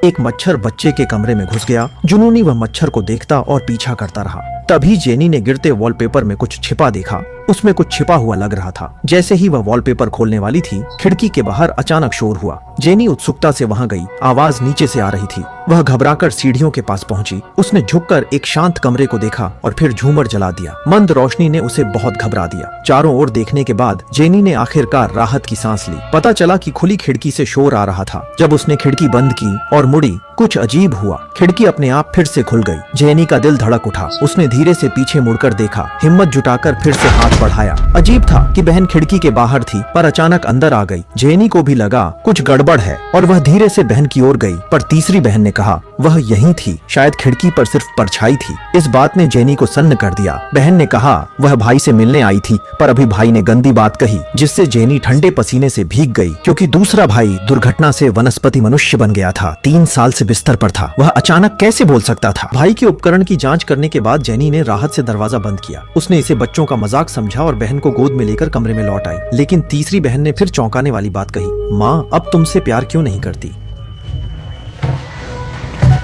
एक मच्छर बच्चे के कमरे में घुस गया। जुनूनी वह मच्छर को देखता और पीछा करता रहा। तभी जेनी ने गिरते वॉलपेपर में कुछ छिपा देखा। उसमें कुछ छिपा हुआ लग रहा था। जैसे ही वह वॉलपेपर खोलने वाली थी, खिड़की के बाहर अचानक शोर हुआ। जेनी उत्सुकता से वहां गई। आवाज नीचे से आ रही थी। वह घबराकर सीढ़ियों के पास पहुंची। उसने झुककर एक शांत कमरे को देखा और फिर झूमर जला दिया। मंद रोशनी ने उसे बहुत घबरा दिया। चारों ओर देखने के बाद जेनी ने आखिरकार राहत की सांस ली। पता चला कि खुली खिड़की से शोर आ रहा था। जब उसने खिड़की बंद की और मुड़ी, कुछ अजीब हुआ। खिड़की अपने आप फिर से खुल गई। जेनी का दिल धड़क उठा। उसने धीरे से पीछे मुड़कर देखा। हिम्मत जुटाकर फिर से हाथ बढ़ाया। अजीब था कि बहन खिड़की के बाहर थी पर अचानक अंदर आ गई। जेनी को भी लगा कुछ गड़बड़ है और वह धीरे से बहन की ओर गई। पर तीसरी बहन ने कहा वह यहीं थी। शायद खिड़की पर सिर्फ परछाई थी। इस बात ने जेनी को सन्न कर दिया। बहन ने कहा वह भाई से मिलने आई थी, पर अभी भाई ने गंदी बात कही, जिससे जेनी ठंडे पसीने से भीग गई। क्योंकि दूसरा भाई दुर्घटना से वनस्पति मनुष्य बन गया था। 3 साल से बिस्तर पर था। वह अचानक कैसे बोल सकता था? भाई के उपकरण की जांच करने के बाद जेनी ने राहत से दरवाजा बंद किया। उसने इसे बच्चों का मजाक समझा और बहन को गोद में लेकर कमरे में लौट आई। लेकिन तीसरी बहन ने फिर चौंकाने वाली बात कही, माँ अब तुमसे प्यार क्यों नहीं करती?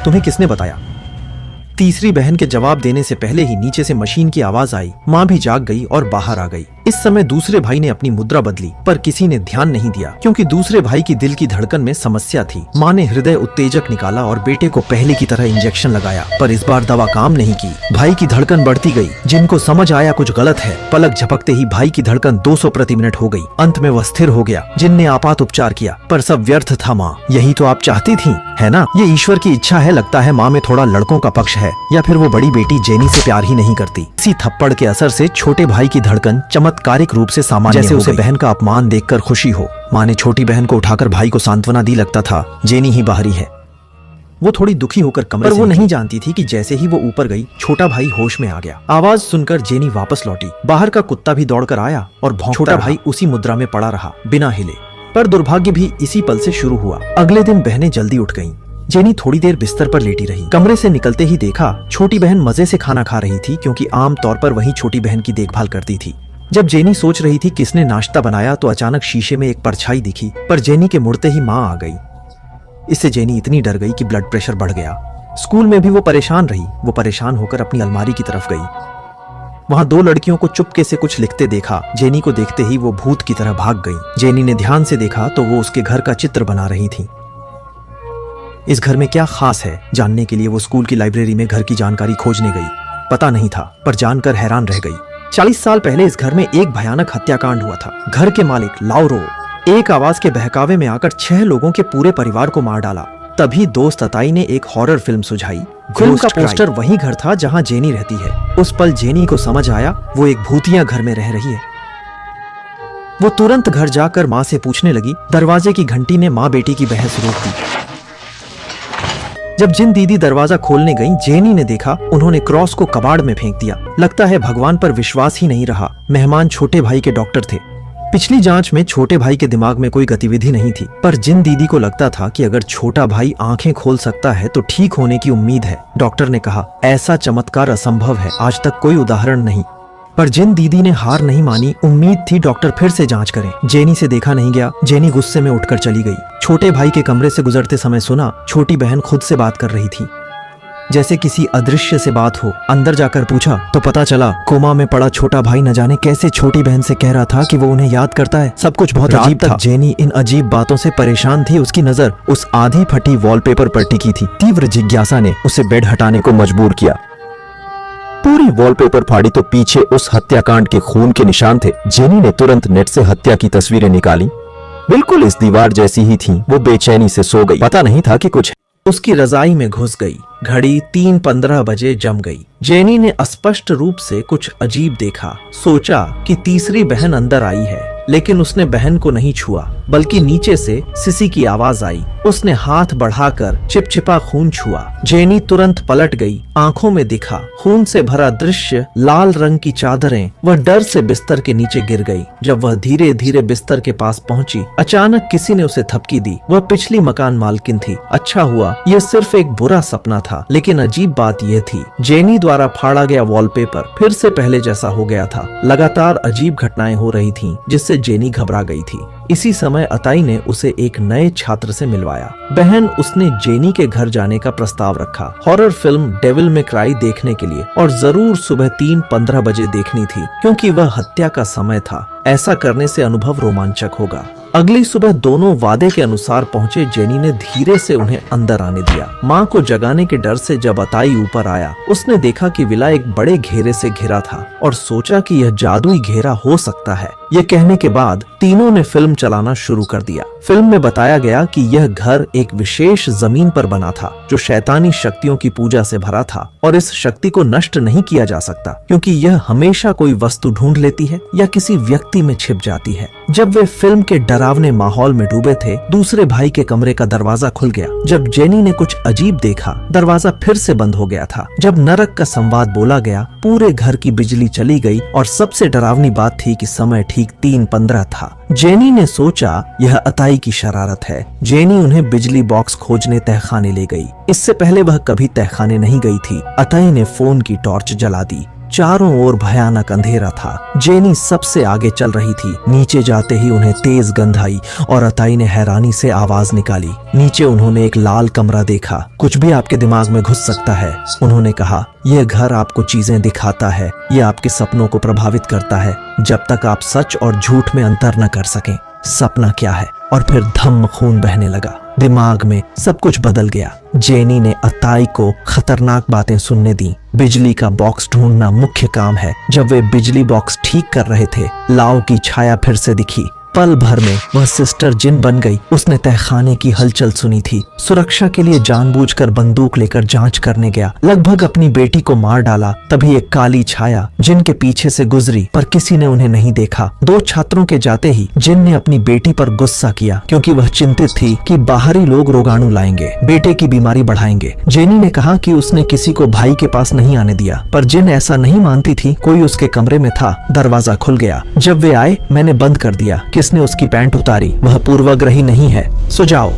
तुम्हें किसने बताया? तीसरी बहन के जवाब देने से पहले ही नीचे से मशीन की आवाज आई। माँ भी जाग गई और बाहर आ गई। इस समय दूसरे भाई ने अपनी मुद्रा बदली, पर किसी ने ध्यान नहीं दिया क्योंकि दूसरे भाई की दिल की धड़कन में समस्या थी। माँ ने हृदय उत्तेजक निकाला और बेटे को पहले की तरह इंजेक्शन लगाया, पर इस बार दवा काम नहीं की। भाई की धड़कन बढ़ती गई। जिनको समझ आया कुछ गलत है, पलक झपकते ही भाई की धड़कन 200 प्रति मिनट हो गई। अंत में वह स्थिर हो गया। जिन ने आपात उपचार किया, पर सब व्यर्थ था। माँ यही तो आप चाहती थी, है ना? ये ईश्वर की इच्छा है। लगता है माँ में थोड़ा लड़कों का पक्ष है, या फिर वो बड़ी बेटी जेनी से प्यार ही नहीं करती। इसी थप्पड़ के असर से छोटे भाई की धड़कन चमत्कारिक रूप से सामान्य जैसे उसे बहन का अपमान देखकर खुशी हो। माँ ने छोटी बहन को उठाकर भाई को सांत्वना दी। लगता था जेनी ही बाहरी है। वो थोड़ी दुखी होकर कमरे से, पर वो नहीं जानती थी कि जैसे ही वो ऊपर गई, छोटा भाई होश में आ गया। आवाज सुनकर जेनी वापस लौटी। बाहर का कुत्ता भी दौड़कर आया और भौंकता। छोटा भाई उसी मुद्रा में पड़ा रहा, बिना हिले। पर दुर्भाग्य भी इसी पल से शुरू हुआ। अगले दिन बहनें जल्दी उठ गईं। जेनी थोड़ी देर बिस्तर पर लेटी रही। कमरे से निकलते ही देखा छोटी बहन मजे से खाना खा रही थी, क्योंकि आम तौर पर वही छोटी बहन की देखभाल करती थी। जब जेनी सोच रही थी किसने नाश्ता बनाया, तो अचानक शीशे में एक परछाई दिखी। पर जेनी के मुड़ते ही माँ आ गई। इससे जेनी इतनी डर गई कि ब्लड प्रेशर बढ़ गया। स्कूल में भी वो परेशान रही। वो परेशान होकर अपनी अलमारी की तरफ गई। वहां 2 लड़कियों को चुपके से कुछ लिखते देखा। जेनी को देखते ही वो भूत की तरह भाग गई। जेनी ने ध्यान से देखा तो वो उसके घर का चित्र बना रही थी। इस घर में क्या खास है, जानने के लिए वो स्कूल की लाइब्रेरी में घर की जानकारी खोजने गई। पता नहीं था, पर जानकर हैरान रह गई। 40 साल पहले इस घर में एक भयानक हत्याकांड हुआ था। घर के मालिक लाउरो एक आवाज के बहकावे में आकर 6 लोगों के पूरे परिवार को मार डाला। तभी दोस्त अताई ने एक हॉरर फिल्म सुझाई। फिल्म का पोस्टर वही घर था जहां जेनी रहती है। उस पल जेनी को समझ आया वो एक भूतिया घर में रह रही है। वो तुरंत घर जाकर माँ से पूछने लगी। दरवाजे की घंटी ने माँ बेटी की बहस रोक दी। जब जिन दीदी दरवाजा खोलने गईं, जेनी ने देखा उन्होंने क्रॉस को कबाड़ में फेंक दिया। लगता है भगवान पर विश्वास ही नहीं रहा। मेहमान छोटे भाई के डॉक्टर थे। पिछली जांच में छोटे भाई के दिमाग में कोई गतिविधि नहीं थी, पर जिन दीदी को लगता था कि अगर छोटा भाई आंखें खोल सकता है तो ठीक होने की उम्मीद है। डॉक्टर ने कहा ऐसा चमत्कार असंभव है, आज तक कोई उदाहरण नहीं। पर जिन दीदी ने हार नहीं मानी, उम्मीद थी डॉक्टर फिर से जांच करें। जेनी से देखा नहीं गया। जेनी गुस्से में उठकर चली गई। छोटे भाई के कमरे से गुजरते समय सुना छोटी बहन खुद से बात कर रही थी, जैसे किसी अदृश्य से बात हो। अंदर जाकर पूछा तो पता चला कोमा में पड़ा छोटा भाई न जाने कैसे छोटी बहन से कह रहा था कि वो उन्हें याद करता है। सब कुछ बहुत अजीब था। जेनी इन अजीब बातों से परेशान थी। उसकी नजर उस आधी फटी वॉलपेपर पर टिकी थी। तीव्र जिज्ञासा ने उसे बेड हटाने को मजबूर किया। पूरी वॉलपेपर फाड़ी तो पीछे उस हत्याकांड के खून के निशान थे। जेनी ने तुरंत नेट से हत्या की तस्वीरें निकाली। बिल्कुल इस दीवार जैसी ही थी। वो बेचैनी से सो गई। पता नहीं था कि कुछ। उसकी रजाई में घुस गई। घड़ी 3:15 बजे जम गई। जेनी ने स्पष्ट रूप से कुछ अजीब देखा। सोचा कि तीसरी बहन अंदर आई है, लेकिन उसने बहन को नहीं छुआ, बल्कि नीचे से सिसी की आवाज आई। उसने हाथ बढ़ाकर चिपचिपा खून छुआ। जेनी तुरंत पलट गई। आंखों में दिखा खून से भरा दृश्य, लाल रंग की चादरें। वह डर से बिस्तर के नीचे गिर गई। जब वह धीरे धीरे बिस्तर के पास पहुंची, अचानक किसी ने उसे थपकी दी। वह पिछली मकान मालकिन थी। अच्छा हुआ यह सिर्फ एक बुरा सपना था, लेकिन अजीब बात यह थी जेनी द्वारा फाड़ा गया वॉलपेपर फिर से पहले जैसा हो गया था। लगातार अजीब घटनाएं हो रही थीं, जिससे जेनी घबरा गई थी। इसी समय अताई ने उसे एक नए छात्र से मिलवाया। बहन उसने जेनी के घर जाने का प्रस्ताव रखा, हॉरर फिल्म डेविल में क्राई देखने के लिए, और जरूर सुबह 3:15 बजे देखनी थी क्योंकि वह हत्या का समय था। ऐसा करने से अनुभव रोमांचक होगा। अगली सुबह दोनों वादे के अनुसार पहुंचे। जेनी ने धीरे से उन्हें अंदर आने दिया। माँ को जगाने के डर से जब अताई ऊपर आया, उसने देखा कि विला एक बड़े घेरे से घिरा था और सोचा कि यह जादुई घेरा हो सकता है। यह कहने के बाद तीनों ने फिल्म चलाना शुरू कर दिया। फिल्म में बताया गया कि यह घर एक विशेष जमीन पर बना था जो शैतानी शक्तियों की पूजा से भरा था और इस शक्ति को नष्ट नहीं किया जा सकता क्योंकि यह हमेशा कोई वस्तु ढूंढ लेती है या किसी व्यक्ति में छिप जाती है। जब वे फिल्म के डरावने माहौल में डूबे थे, दूसरे भाई के कमरे का दरवाजा खुल गया। जब जेनी ने कुछ अजीब देखा, दरवाजा फिर से बंद हो गया था। जब नरक का संवाद बोला गया, पूरे घर की बिजली चली गई और सबसे डरावनी बात थी कि समय ठीक 3:15 था। जेनी ने सोचा यह अताई की शरारत है। जेनी उन्हें बिजली बॉक्स खोजने तहखाने ले गई। इससे पहले वह कभी तहखाने नहीं गई थी। अताई ने फोन की टॉर्च जला दी। चारों ओर भयानक अंधेरा था। जेनी सबसे आगे चल रही थी। नीचे जाते ही उन्हें तेज गंध आई और अताई ने हैरानी से आवाज निकाली। नीचे उन्होंने एक लाल कमरा देखा। कुछ भी आपके दिमाग में घुस सकता है, उन्होंने कहा। यह घर आपको चीजें दिखाता है, यह आपके सपनों को प्रभावित करता है जब तक आप सच और झूठ में अंतर न कर सकें। सपना क्या है? और फिर धम्म खून बहने लगा। दिमाग में सब कुछ बदल गया। जेनी ने अताई को खतरनाक बातें सुनने दी। बिजली का बॉक्स ढूंढना मुख्य काम है। जब वे बिजली बॉक्स ठीक कर रहे थे, लाओ की छाया फिर से दिखी। पल भर में वह सिस्टर जिन बन गई। उसने तहखाने की हलचल सुनी थी। सुरक्षा के लिए जानबूझकर बंदूक लेकर जांच करने गया। लगभग अपनी बेटी को मार डाला। तभी एक काली छाया जिन के पीछे से गुजरी, पर किसी ने उन्हें नहीं देखा। 2 छात्रों के जाते ही जिन ने अपनी बेटी पर गुस्सा किया क्योंकि वह चिंतित थी कि बाहरी लोग रोगाणु लाएंगे, बेटे की बीमारी बढ़ाएंगे। जेनी ने कहा कि उसने किसी को भाई के पास नहीं आने दिया, पर जिन ऐसा नहीं मानती थी। कोई उसके कमरे में था। दरवाजा खुल गया। जब वे आए, मैंने बंद कर दिया। किसने उसकी पैंट उतारी? वह पूर्वाग्रही नहीं है। सो जाओ।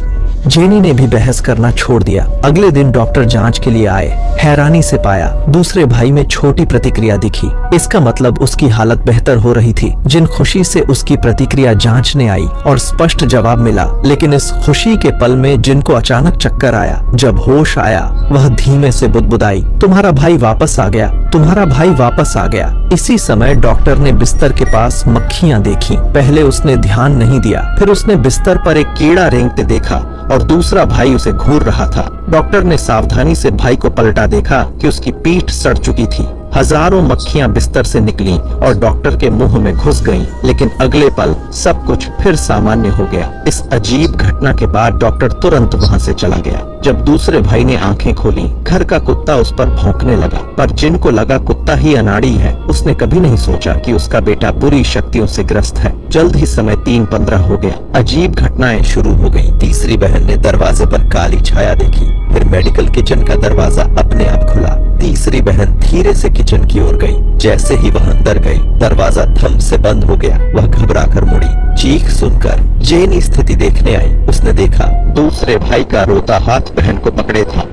जेनी ने भी बहस करना छोड़ दिया। अगले दिन डॉक्टर जांच के लिए आए। हैरानी से पाया दूसरे भाई में छोटी प्रतिक्रिया दिखी। इसका मतलब उसकी हालत बेहतर हो रही थी। जिन खुशी से उसकी प्रतिक्रिया जांचने आई और स्पष्ट जवाब मिला, लेकिन इस खुशी के पल में जिनको अचानक चक्कर आया। जब होश आया, वह धीमे से बुदबुदाई, तुम्हारा भाई वापस आ गया, तुम्हारा भाई वापस आ गया। इसी समय डॉक्टर ने बिस्तर के पास मक्खियां देखी। पहले उसने ध्यान नहीं दिया, फिर उसने बिस्तर पर एक कीड़ा रेंगते देखा और दूसरा भाई उसे घूर रहा था। डॉक्टर ने सावधानी से भाई को पलटा देखा कि उसकी पीठ सड़ चुकी थी। हजारों मक्खियां बिस्तर से निकलीं और डॉक्टर के मुंह में घुस गईं, लेकिन अगले पल सब कुछ फिर सामान्य हो गया। इस अजीब घटना के बाद डॉक्टर तुरंत वहां से चला गया। जब दूसरे भाई ने आंखें खोली, घर का कुत्ता उस पर भौंकने लगा, पर जिनको लगा कुत्ता ही अनाड़ी है, उसने कभी नहीं सोचा कि उसका बेटा बुरी शक्तियों से ग्रस्त है। जल्द ही समय 3:15 हो गया। अजीब घटनाएं शुरू हो गयी। तीसरी बहन ने दरवाजे पर काली छाया देखी। फिर मेडिकल किचन का दरवाजा अपने आप खुला। तीसरी बहन धीरे से किचन की ओर गई। जैसे ही वह अंदर गई, दरवाजा थम से बंद हो गया। वह घबरा कर मुड़ी। चीख सुनकर जेनी स्थिति देखने आई। उसने देखा दूसरे भाई का रोता हाथ बहन को पकड़े था।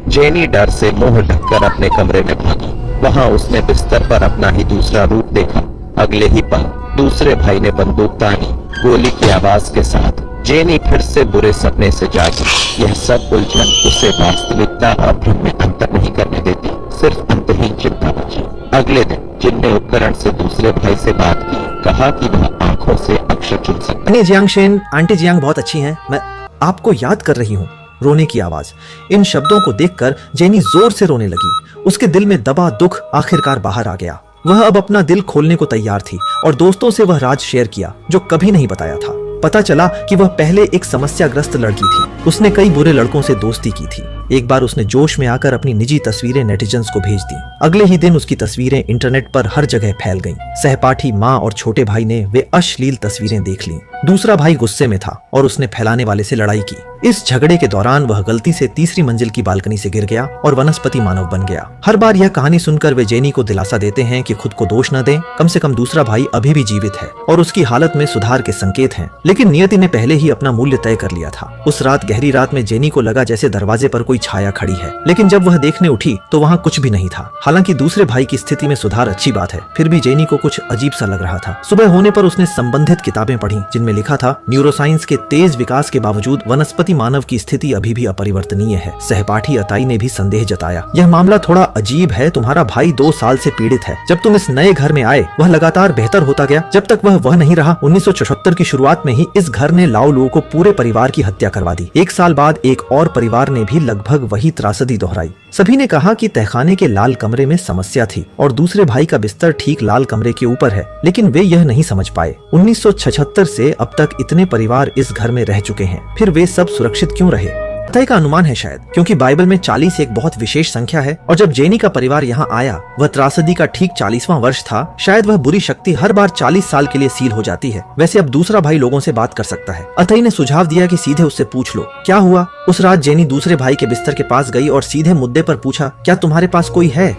जेनी डर से मुंह ढककर अपने कमरे में भागी। वहां उसने बिस्तर पर अपना ही दूसरा रूप देखा। अगले ही पल दूसरे भाई ने बंदूक तानी। गोली की आवाज के साथ जेनी फिर से बुरे सपने से जागी। यह सब उलझन उसे वास्तविकता और भ्रम में अंतर नहीं करने देती, सिर्फ अंतहीन चिंता बची। अगले दिन जिन ने उपकरण से दूसरे भाई से बात की, कहा कि वह आंखों से अक्षर चुन सकता है। जियांगशेन, आंटी जियांग बहुत अच्छी हैं, मैं आपको याद कर रही हूँ। रोने की आवाज। इन शब्दों को देखकर जेनी जोर से रोने लगी। उसके दिल में दबा दुख आखिरकार बाहर आ गया। वह अब अपना दिल खोलने को तैयार थी और दोस्तों से वह राज शेयर किया जो कभी नहीं बताया था। पता चला कि वह पहले एक समस्याग्रस्त लड़की थी। उसने कई बुरे लड़कों से दोस्ती की थी। एक बार उसने जोश में आकर अपनी निजी तस्वीरें नेटिजन्स को भेज दी। अगले ही दिन उसकी तस्वीरें इंटरनेट पर हर जगह फैल गईं। सहपाठी माँ और छोटे भाई ने वे अश्लील तस्वीरें देख लीं। दूसरा भाई गुस्से में था और उसने फैलाने वाले से लड़ाई की। इस झगड़े के दौरान वह गलती से तीसरी मंजिल की बालकनी से गिर गया और वनस्पति मानव बन गया। हर बार यह कहानी सुनकर वे जेनी को दिलासा देते हैं कि खुद को दोष न दें, कम से कम दूसरा भाई अभी भी जीवित है और उसकी हालत में सुधार के संकेत हैं। लेकिन नियति ने पहले ही अपना मूल्य तय कर लिया था। उस रात गहरी रात में जेनी को लगा जैसे दरवाजे पर कोई छाया खड़ी है, लेकिन जब वह देखने उठी तो वहाँ कुछ भी नहीं था। हालांकि दूसरे भाई की स्थिति में सुधार अच्छी बात है, फिर भी जेनी को कुछ अजीब सा लग रहा था। सुबह होने पर उसने संबंधित किताबें पढ़ी जिनमें में लिखा था, न्यूरोसाइंस के तेज विकास के बावजूद वनस्पति मानव की स्थिति अभी भी अपरिवर्तनीय है। सहपाठी अताई ने भी संदेह जताया, यह मामला थोड़ा अजीब है। तुम्हारा भाई 2 साल से पीड़ित है। जब तुम इस नए घर में आए वह लगातार बेहतर होता गया। जब तक वह नहीं रहा, 1974 की शुरुआत में ही इस घर ने लाओ लुओ को पूरे परिवार की हत्या करवा दी। 1 साल बाद एक और परिवार ने भी लगभग वही त्रासदी दोहराई। सभी ने कहा कि तहखाने के लाल कमरे में समस्या थी और दूसरे भाई का बिस्तर ठीक लाल कमरे के ऊपर है, लेकिन वे यह नहीं समझ पाए। 1976 से अब तक इतने परिवार इस घर में रह चुके हैं, फिर वे सब सुरक्षित क्यों रहे? अतः का अनुमान है शायद क्योंकि बाइबल में 40 एक बहुत विशेष संख्या है और जब जेनी का परिवार यहाँ आया वह त्रासदी का ठीक 40वां वर्ष था। शायद वह बुरी शक्ति हर बार 40 साल के लिए सील हो जाती है। वैसे अब दूसरा भाई लोगों से बात कर सकता है। अतई ने सुझाव दिया कि सीधे उससे पूछ लो क्या हुआ। उस रात जेनी दूसरे भाई के बिस्तर के पास गई और सीधे मुद्दे पर पूछा, क्या तुम्हारे पास कोई है?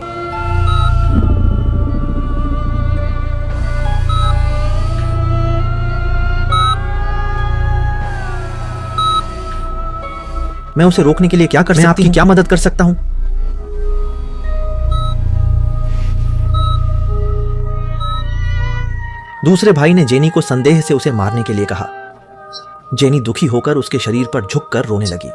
मैं उसे रोकने के लिए क्या कर सकती हूँ? आपकी क्या मदद कर सकता हूँ? दूसरे भाई ने जेनी को संदेह से उसे मारने के लिए कहा। जेनी दुखी होकर उसके शरीर पर झुककर रोने लगी।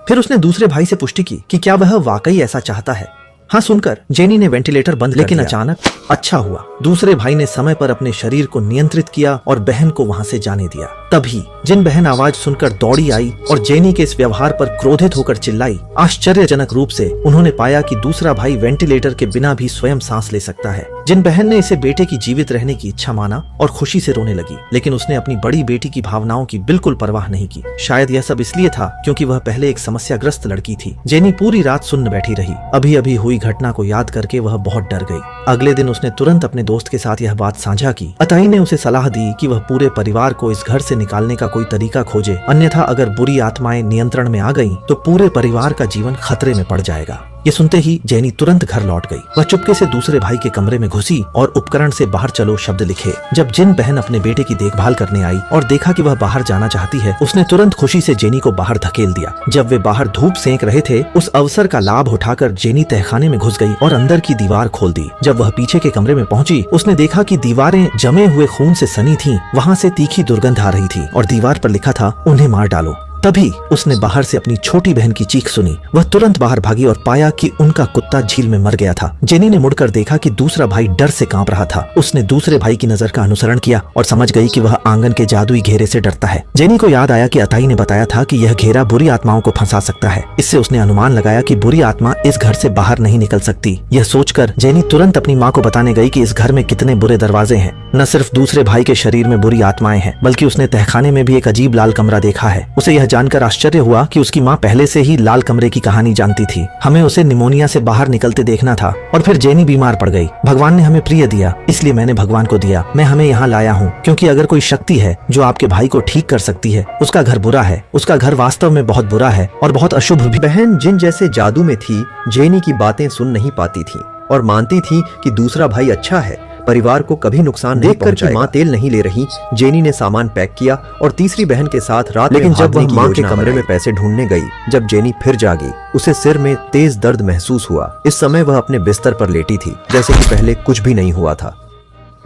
फिर उसने दूसरे भाई से पुष्टि की कि क्या वह वाकई ऐसा चाहता है। हाँ सुनकर जेनी ने वेंटिलेटर बंद कर दिया। लेकिन अचानक अच्छा हुआ। दूसरे भाई ने समय पर अपने शरीर को नियंत्रित किया और बहन को वहां से जाने दिया। तभी जिन बहन आवाज सुनकर दौड़ी आई और जेनी के इस व्यवहार पर क्रोधित होकर चिल्लाई। आश्चर्यजनक रूप से उन्होंने पाया कि दूसरा भाई वेंटिलेटर के बिना भी स्वयं सांस ले सकता है। जिन बहन ने इसे बेटे की जीवित रहने की इच्छा माना और खुशी से रोने लगी, लेकिन उसने अपनी बड़ी बेटी की भावनाओं की बिल्कुल परवाह नहीं की। शायद यह सब इसलिए था क्योंकि वह पहले एक समस्याग्रस्त लड़की थी। जेनी पूरी रात सुन्न बैठी रही। अभी अभी हुई घटना को याद करके वह बहुत डर गई। अगले दिन उसने तुरंत अपने दोस्त के साथ यह बात साझा की। अताई ने उसे सलाह दी कि वह पूरे परिवार को इस घर से निकालने का कोई तरीका खोजे, अन्यथा अगर बुरी आत्माएं नियंत्रण में आ गईं, तो पूरे परिवार का जीवन खतरे में पड़ जाएगा। ये सुनते ही जेनी तुरंत घर लौट गई। वह चुपके से दूसरे भाई के कमरे में घुसी और उपकरण से बाहर चलो शब्द लिखे। जब जिन बहन अपने बेटे की देखभाल करने आई और देखा कि वह बाहर जाना चाहती है, उसने तुरंत खुशी से जेनी को बाहर धकेल दिया। जब वे बाहर धूप सेंक रहे थे, उस अवसर का लाभ उठाकर जेनी तहखाने में घुस गई और अंदर की दीवार खोल दी। जब वह पीछे के कमरे में पहुंची, उसने देखा कि दीवारें जमे हुए खून से सनी थीं। वहां से तीखी दुर्गंध आ रही थी और दीवार पर लिखा था, उन्हें मार डालो। तभी उसने बाहर से अपनी छोटी बहन की चीख सुनी। वह तुरंत बाहर भागी और पाया कि उनका कुत्ता झील में मर गया था। जेनी ने मुड़कर देखा कि दूसरा भाई डर से कांप रहा था। उसने दूसरे भाई की नजर का अनुसरण किया और समझ गई कि वह आंगन के जादुई घेरे से डरता है। जेनी को याद आया कि अताई ने बताया था कि यह घेरा बुरी आत्माओं को फंसा सकता है। इससे उसने अनुमान लगाया कि बुरी आत्मा इस घर से बाहर नहीं निकल सकती। यह सोचकर जेनी तुरंत अपनी माँ को बताने गई कि इस घर में कितने बुरे दरवाजे हैं। न सिर्फ दूसरे भाई के शरीर में बुरी आत्माएं हैं, बल्कि उसने तहखाने में भी एक अजीब लाल कमरा देखा है। उसे यह जानकर आश्चर्य हुआ कि उसकी माँ पहले से ही लाल कमरे की कहानी जानती थी। हमें उसे निमोनिया से बाहर निकलते देखना था और फिर जेनी बीमार पड़ गई। भगवान ने हमें प्रिय दिया, इसलिए मैंने भगवान को दिया। मैं हमें यहाँ लाया हूँ क्योंकि अगर कोई शक्ति है जो आपके भाई को ठीक कर सकती है, उसका घर बुरा है। उसका घर वास्तव में बहुत बुरा है और बहुत अशुभ भी। बहन जिन जैसे जादू में थी, जेनी की बातें सुन नहीं पाती थी और मानती थी कि दूसरा भाई अच्छा है, परिवार को कभी नुकसान नहीं पहुंचाएगा। माँ तेल नहीं ले रही, जेनी ने सामान पैक किया और तीसरी बहन के साथ रात में जब वह माँ के कमरे में पैसे ढूंढने गई, जब जेनी फिर जागी, उसे सिर में तेज दर्द महसूस हुआ। इस समय वह अपने बिस्तर पर लेटी थी, जैसे कि पहले कुछ भी नहीं हुआ था।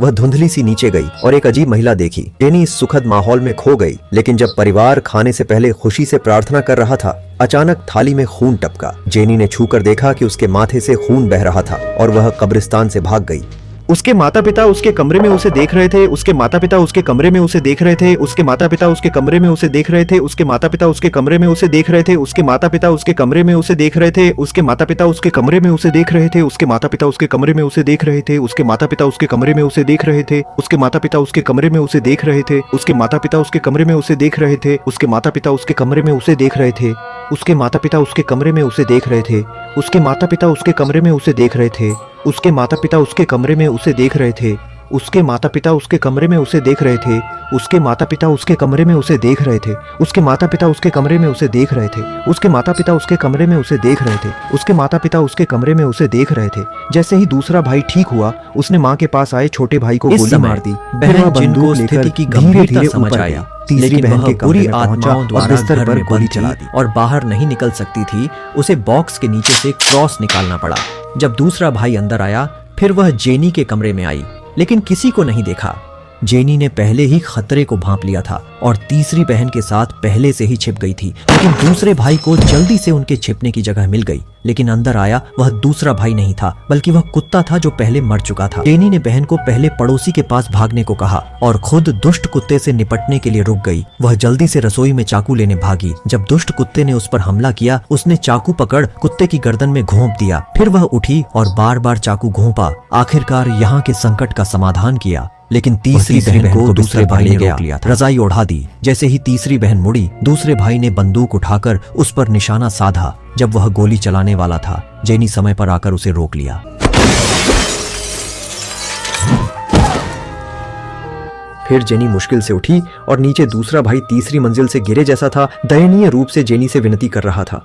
वह धुंधली सी नीचे गई और एक अजीब महिला देखी। जेनी इस सुखद माहौल में खो गई, लेकिन जब परिवार खाने से पहले खुशी से प्रार्थना कर रहा था, अचानक थाली में खून टपका। जेनी ने छूकर देखा कि उसके माथे से खून बह रहा था और वह कब्रिस्तान से भाग गई। उसके माता पिता उसके कमरे में उसे देख रहे थे। उसके माता पिता उसके कमरे में उसे देख रहे थे। उसके माता पिता उसके कमरे में उसे देख रहे थे। उसके माता पिता उसके कमरे में उसे देख रहे थे। उसके माता पिता उसके कमरे में उसे देख रहे थे। उसके माता पिता उसके कमरे में उसे देख रहे थे। उसके माता पिता उसके कमरे में उसे देख रहे थे। उसके माता पिता उसके कमरे में उसे देख रहे थे। उसके माता पिता उसके कमरे में उसे देख रहे थे। उसके माता पिता उसके कमरे में उसे देख रहे थे। उसके माता पिता उसके कमरे में उसे देख रहे थे। उसके माता पिता उसके कमरे में उसे देख रहे थे। उसके माता पिता उसके कमरे में उसे देख रहे थे। उसके माता पिता उसके कमरे में उसे देख रहे थे। उसके माता पिता उसके कमरे में उसे देख रहे थे। उसके माता पिता उसके कमरे में उसे देख रहे थे। उसके माता पिता उसके कमरे में उसे देख रहे थे। उसके माता पिता उसके कमरे में उसे देख रहे थे। उसके माता पिता उसके कमरे में उसे देख रहे थे। जैसे ही दूसरा भाई ठीक हुआ, उसने माँ के पास आए छोटे भाई को गोली मार दी। बहन जिनको स्थिति की गंभीरता समझ आई, लेकिन वह बुरी आत्माओं द्वारा घर में गोली चला दी और बाहर नहीं निकल सकती थी। उसे बॉक्स के नीचे से क्रॉस निकालना पड़ा। जब दूसरा भाई अंदर आया, फिर वह जेनी के कमरे में आई, लेकिन किसी को नहीं देखा। जेनी ने पहले ही खतरे को भांप लिया था और तीसरी बहन के साथ पहले से ही छिप गई थी। लेकिन दूसरे भाई को जल्दी से उनके छिपने की जगह मिल गई। लेकिन अंदर आया वह दूसरा भाई नहीं था, बल्कि वह कुत्ता था जो पहले मर चुका था। जेनी ने बहन को पहले पड़ोसी के पास भागने को कहा और खुद दुष्ट कुत्ते से निपटने के लिए रुक गई। वह जल्दी से रसोई में चाकू लेने भागी। जब दुष्ट कुत्ते ने उस पर हमला किया, उसने चाकू पकड़ कुत्ते की गर्दन में घोंप दिया। फिर वह उठी और बार बार चाकू घोंपा। आखिरकार यहाँ के संकट का समाधान किया। लेकिन तीसरी बहन को दूसरे भाई ने रोक लिया था। रजाई ओढ़ा दी। जैसे ही तीसरी बहन मुड़ी, दूसरे भाई ने बंदूक उठाकर उस पर निशाना साधा। जब वह गोली चलाने वाला था, जेनी समय पर आकर उसे रोक लिया। फिर जेनी मुश्किल से उठी और नीचे दूसरा भाई तीसरी मंजिल से गिरे जैसा था, दयनीय रूप से जेनी से विनती कर रहा था।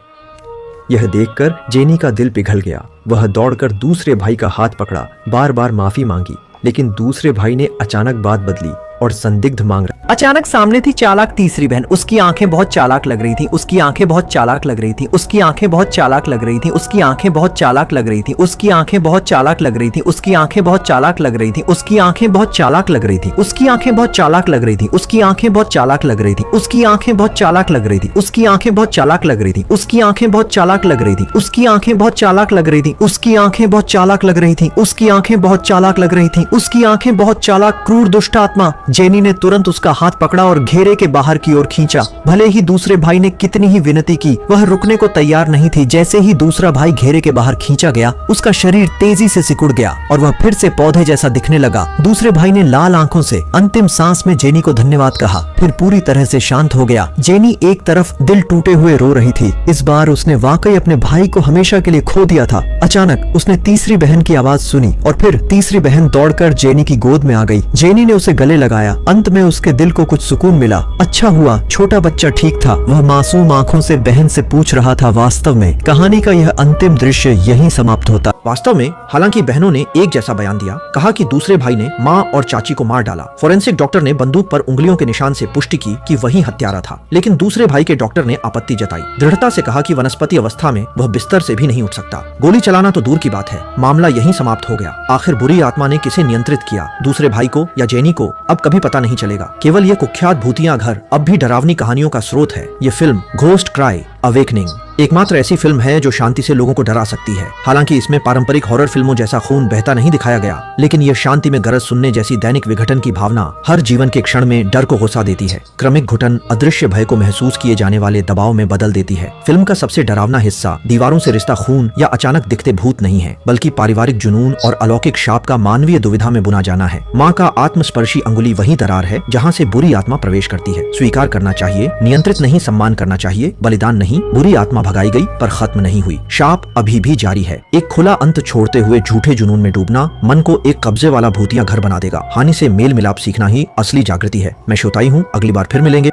यह देखकर जेनी का दिल पिघल गया। वह दौड़कर दूसरे भाई का हाथ पकड़ा, बार बार माफी मांगी। लेकिन दूसरे भाई ने अचानक बात बदली और संदिग्ध मांग रहा। अचानक सामने थी चालाक तीसरी बहन। उसकी आंखें बहुत चालाक लग रही थी। उसकी आंखें बहुत चालाक लग रही थी। उसकी आंखें बहुत चालाक लग रही थी। उसकी आंखें बहुत चालाक लग रही थी। उसकी आंखें बहुत चालाक लग रही थी। उसकी आंखें बहुत चालाक लग रही थी। उसकी आंखें बहुत चालाक लग रही थी। उसकी आंखें बहुत चालाक लग रही थी। उसकी आंखें बहुत चालाक लग रही थी। उसकी आंखें बहुत चालाक लग रही थी। उसकी आंखें बहुत चालाक लग रही थी। उसकी आंखें बहुत चालाक लग रही थी। उसकी आंखें बहुत चालाक लग रही थी। उसकी आंखें बहुत चालाक लग रही थी। उसकी आंखें बहुत चालाक लग रही थी। उसकी आंखें बहुत चालाक। क्रूर दुष्ट आत्मा। जेनी ने तुरंत उसका हाथ पकड़ा और घेरे के बाहर की ओर खींचा। भले ही दूसरे भाई ने कितनी ही विनती की, वह रुकने को तैयार नहीं थी। जैसे ही दूसरा भाई घेरे के बाहर खींचा गया, उसका शरीर तेजी से सिकुड़ गया और वह फिर से पौधे जैसा दिखने लगा। दूसरे भाई ने लाल आंखों से अंतिम सांस में जेनी को धन्यवाद कहा, फिर पूरी तरह से शांत हो गया। जेनी एक तरफ दिल टूटे हुए रो रही थी। इस बार उसने वाकई अपने भाई को हमेशा के लिए खो दिया था। अचानक उसने तीसरी बहन की आवाज सुनी और फिर तीसरी बहन दौड़कर जेनी की गोद में आ गई। जेनी ने उसे गले लगाया। अंत में उसके दिल को कुछ सुकून मिला। अच्छा हुआ छोटा बच्चा ठीक था। वह मासूम आंखों से बहन से पूछ रहा था। वास्तव में कहानी का यह अंतिम दृश्य यहीं समाप्त होता। वास्तव में हालांकि बहनों ने एक जैसा बयान दिया, कहा कि दूसरे भाई ने माँ और चाची को मार डाला। फोरेंसिक डॉक्टर ने बंदूक पर उंगलियों के निशान से पुष्टि की कि वही हत्यारा था। लेकिन दूसरे भाई के डॉक्टर ने आपत्ति जताई, दृढ़ता से कहा कि वनस्पति अवस्था में वह बिस्तर से भी नहीं उठ सकता। गोली चलाना तो दूर की बात है, मामला यहीं समाप्त हो गया। आखिर बुरी आत्मा ने किसे नियंत्रित किया, दूसरे भाई को या जेनी को, अब कभी पता नहीं चलेगा। केवल ये कुख्यात भूतिया घर अब भी डरावनी कहानियों का स्रोत है। ये फिल्म घोस्ट क्राई अवेकनिंग एकमात्र ऐसी फिल्म है जो शांति से लोगों को डरा सकती है। हालांकि इसमें पारंपरिक हॉरर फिल्मों जैसा खून बहता नहीं दिखाया गया, लेकिन यह शांति में गरज सुनने जैसी दैनिक विघटन की भावना हर जीवन के क्षण में डर को गुस्सा देती है। क्रमिक घुटन अदृश्य भय को महसूस किए जाने वाले दबाव में बदल देती है। फिल्म का सबसे डरावना हिस्सा दीवारों से रिश्ता खून या अचानक दिखते भूत नहीं है, बल्कि पारिवारिक जुनून और अलौकिक शाप का मानवीय दुविधा में बुना जाना है। माँ का आत्मस्पर्शी अंगुली वही दरार है जहाँ से बुरी आत्मा प्रवेश करती है। स्वीकार करना चाहिए, नियंत्रित नहीं, सम्मान करना चाहिए। बलिदान नहीं, बुरी आत्मा भगाई गई पर खत्म नहीं हुई। शाप अभी भी जारी है। एक खुला अंत छोड़ते हुए झूठे जुनून में डूबना मन को एक कब्जे वाला भूतिया घर बना देगा। हानि से मेल मिलाप सीखना ही असली जागृति है। मैं शोताई हूँ, अगली बार फिर मिलेंगे।